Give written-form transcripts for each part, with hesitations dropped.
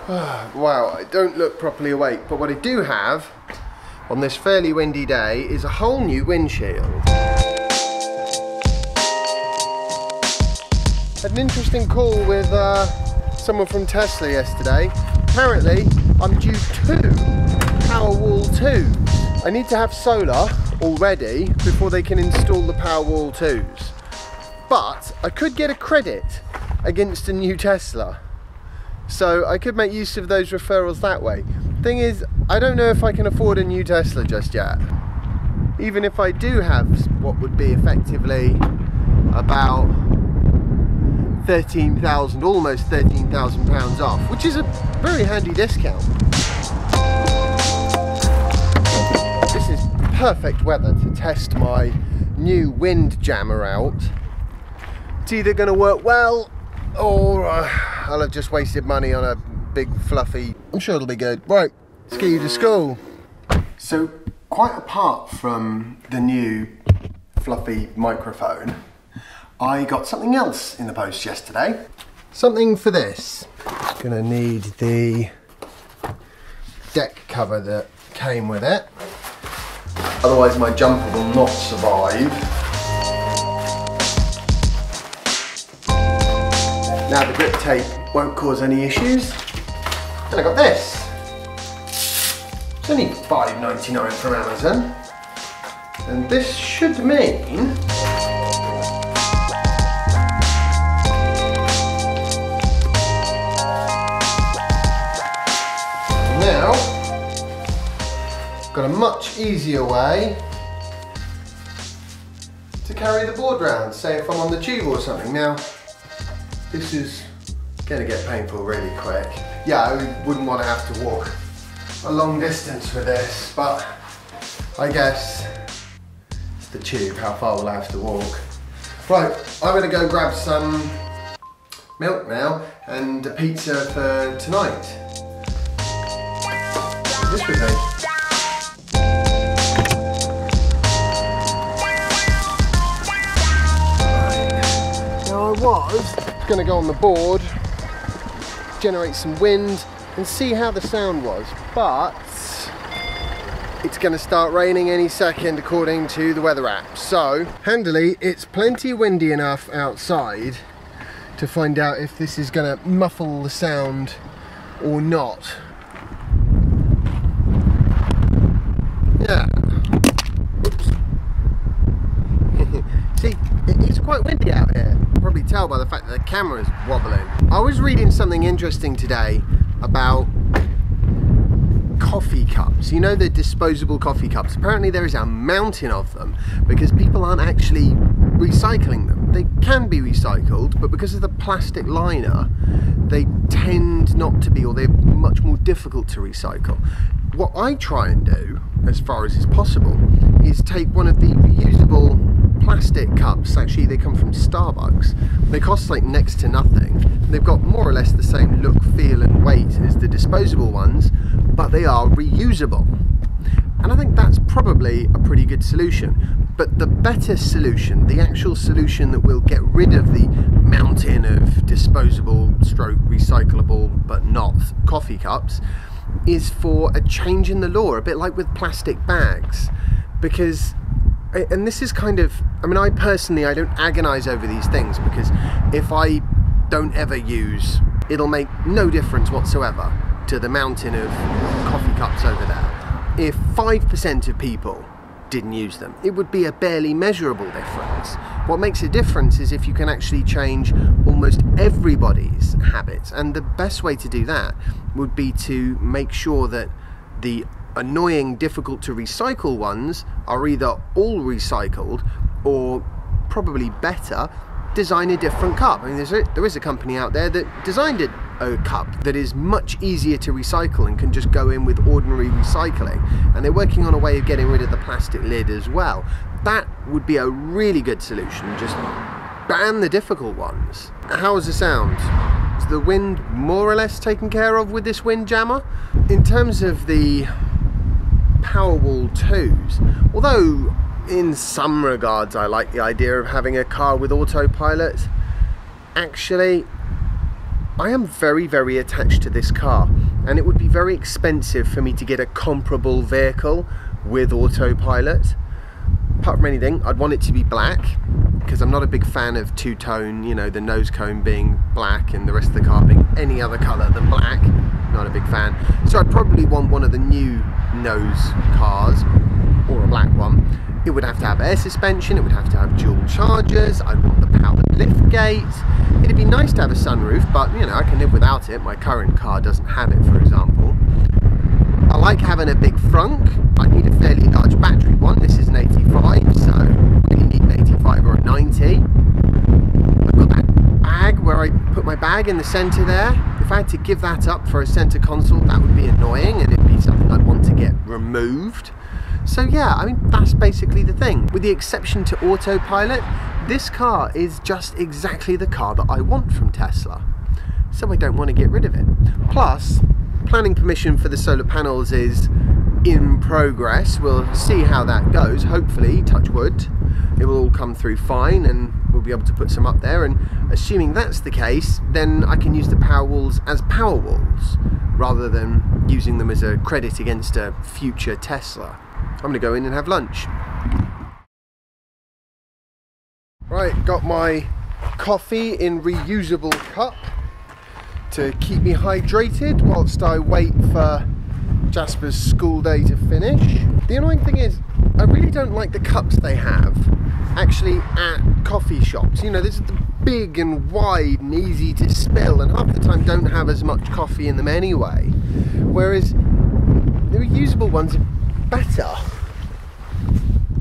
Wow, I don't look properly awake, but what I do have on this fairly windy day is a whole new windshield. Had an interesting call with someone from Tesla yesterday. Apparently, I'm due 2 Powerwall 2s. I need to have solar already before they can install the Powerwall 2s. But I could get a credit against a new Tesla. So I could make use of those referrals that way. Thing is, I don't know if I can afford a new Tesla just yet. Even if I do have what would be effectively about 13,000, almost 13,000 pounds off, which is a very handy discount. This is perfect weather to test my new wind jammer out. It's either going to work well or I'll have just wasted money on a big fluffy. I'm sure it'll be good. Right, let's get you to school. So quite apart from the new fluffy microphone, I got something else in the post yesterday. Something for this. Gonna need the deck cover that came with it. Otherwise my jumper will not survive. Now the grip tape won't cause any issues. And I got this. It's only $5.99 from Amazon. And this should mean now got a much easier way to carry the board round, say if I'm on the tube or something. Now this is going to get painful really quick. Yeah, I wouldn't want to have to walk a long distance with this, but I guess it's the tube, how far will I have to walk? Right, I'm going to go grab some milk now and a pizza for tonight. This with me. Now I was going to go on the board, generate some wind and see how the sound was, but it's going to start raining any second according to the weather app. So handily, it's plenty windy enough outside to find out if this is going to muffle the sound or not. Yeah. Oops. See, it's quite windy out here. You can probably tell by the fact that the camera is wobbling. I was reading something interesting today about coffee cups. You know, the disposable coffee cups. Apparently there is a mountain of them because people aren't actually recycling them. They can be recycled, but because of the plastic liner, they tend not to be, or they're much more difficult to recycle. What I try and do, as far as is possible, is take one of the reusable plastic cups. Actually, they come from Starbucks. They cost like next to nothing. They've got more or less the same look, feel and weight as the disposable ones, but they are reusable. And I think that's probably a pretty good solution. But the better solution, the actual solution that will get rid of the mountain of disposable stroke recyclable but not coffee cups, is for a change in the law, a bit like with plastic bags. Because, and this is kind of, I mean, I personally, I don't agonize over these things because if I don't ever use, it'll make no difference whatsoever to the mountain of coffee cups over there. If 5% of people didn't use them, it would be a barely measurable difference. What makes a difference is if you can actually change almost everybody's habits, and the best way to do that would be to make sure that the annoying, difficult to recycle ones are either all recycled or, probably better, design a different cup. I mean, there is a company out there that designed a cup that is much easier to recycle and can just go in with ordinary recycling, and they're working on a way of getting rid of the plastic lid as well. That would be a really good solution. Just ban the difficult ones. How is the sound? Is the wind more or less taken care of with this wind jammer? In terms of the Powerwall 2s, although in some regards I like the idea of having a car with autopilot, actually I am very, very attached to this car, and it would be very expensive for me to get a comparable vehicle with autopilot. Apart from anything, I'd want it to be black, because I'm not a big fan of two-tone, you know, the nose cone being black and the rest of the car being any other colour than black. Not a big fan. So I'd probably want one of the new nose cars, or a black one. It would have to have air suspension, it would have to have dual chargers, I'd want the powered lift gate. It'd be nice to have a sunroof, but you know, I can live without it. My current car doesn't have it, for example. I like having a big frunk. I need a fairly large battery one. This is an 85, so I really need an 85 or a 90. I've got that bag where I put my bag in the centre there. If I had to give that up for a centre console, that would be annoying, and it'd be something I'd want to get removed. So yeah, I mean, that's basically the thing. With the exception to autopilot, this car is just exactly the car that I want from Tesla. So I don't want to get rid of it. Plus, planning permission for the solar panels is in progress. We'll see how that goes. Hopefully, touch wood, it will all come through fine and we'll be able to put some up there. And assuming that's the case, then I can use the Powerwalls as Powerwalls rather than using them as a credit against a future Tesla. I'm going to go in and have lunch. Right, got my coffee in reusable cup to keep me hydrated whilst I wait for Jasper's school day to finish. The annoying thing is, I really don't like the cups they have actually at coffee shops. You know, this is the big and wide and easy to spill, and half the time don't have as much coffee in them anyway. Whereas the reusable ones are better.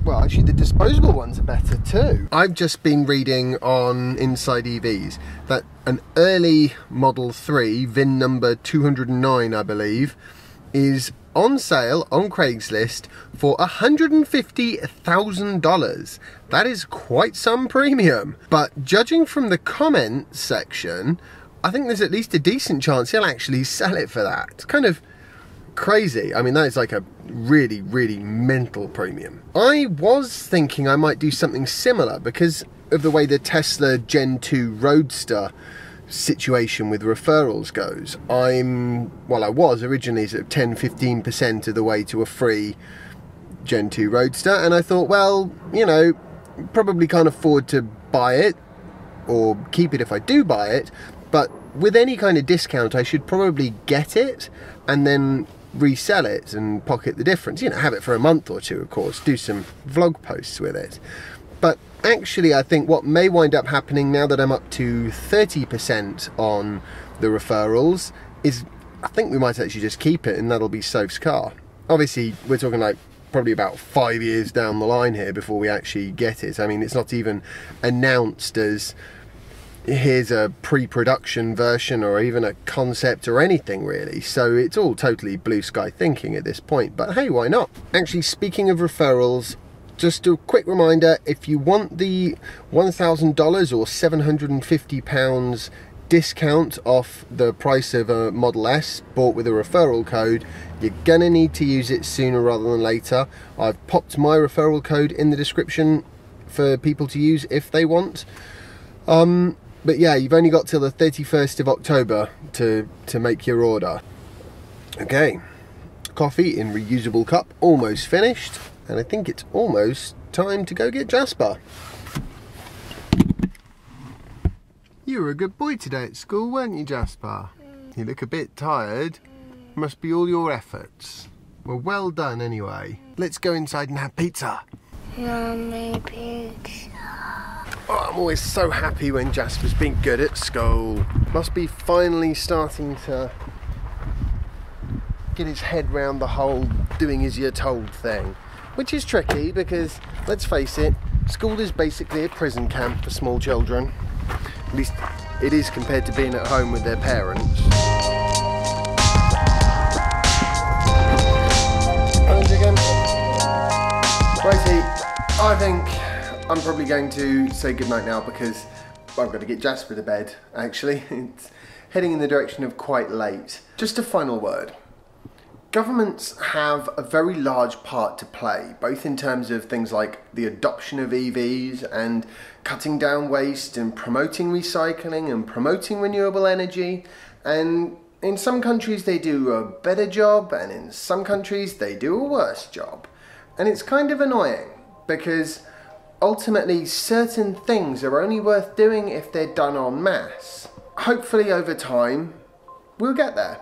Well, actually the disposable ones are better too. I've just been reading on Inside EVs that an early Model 3, VIN number 209 I believe, is on sale on Craigslist for $150,000. That is quite some premium. But judging from the comments section, I think there's at least a decent chance he'll actually sell it for that. It's kind of crazy. I mean, that is like a really, really mental premium. I was thinking I might do something similar because of the way the Tesla Gen 2 Roadster situation with referrals goes. I was originally sort of 10-15% of the way to a free Gen 2 Roadster, and I thought, well, you know, probably can't afford to buy it or keep it if I do buy it, but with any kind of discount I should probably get it and then resell it and pocket the difference. You know, have it for a month or two, of course, do some vlog posts with it. But actually I think what may wind up happening now that I'm up to 30% on the referrals is I think we might actually just keep it and that'll be Soph's car. Obviously we're talking like probably about 5 years down the line here before we actually get it. I mean, it's not even announced as here's a pre-production version or even a concept or anything really, so it's all totally blue sky thinking at this point, but hey, why not? Actually, speaking of referrals, just a quick reminder, if you want the $1,000 or £750 discount off the price of a Model S bought with a referral code, you're gonna need to use it sooner rather than later. I've popped my referral code in the description for people to use if they want. But yeah, you've only got till the 31st of October to make your order. Okay, coffee in reusable cup, almost finished, and I think it's almost time to go get Jasper. You were a good boy today at school, weren't you, Jasper? You look a bit tired. Must be all your efforts. Well done anyway. Let's go inside and have pizza. Yummy pizza. Oh, I'm always so happy when Jasper's been good at school. Must be finally starting to get his head round the whole doing as you're told thing. Which is tricky because, let's face it, school is basically a prison camp for small children. At least it is compared to being at home with their parents. Righty, I think I'm probably going to say goodnight now because I've got to get Jasper to bed, actually. It's heading in the direction of quite late. Just a final word. Governments have a very large part to play, both in terms of things like the adoption of EVs and cutting down waste and promoting recycling and promoting renewable energy. And in some countries they do a better job, and in some countries they do a worse job. And it's kind of annoying because ultimately certain things are only worth doing if they're done en masse. Hopefully over time we'll get there.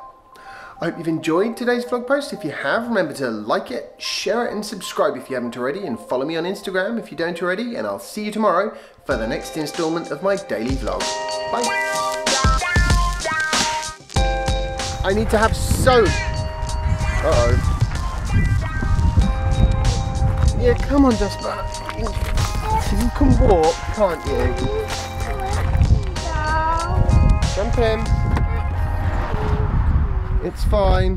I hope you've enjoyed today's vlog post. If you have, remember to like it, share it and subscribe if you haven't already, and follow me on Instagram if you don't already, and I'll see you tomorrow for the next instalment of my daily vlog. Bye. I need to have soap. Uh-oh. Yeah, come on, Jasper. You can walk, can't you? Jump in. It's fine.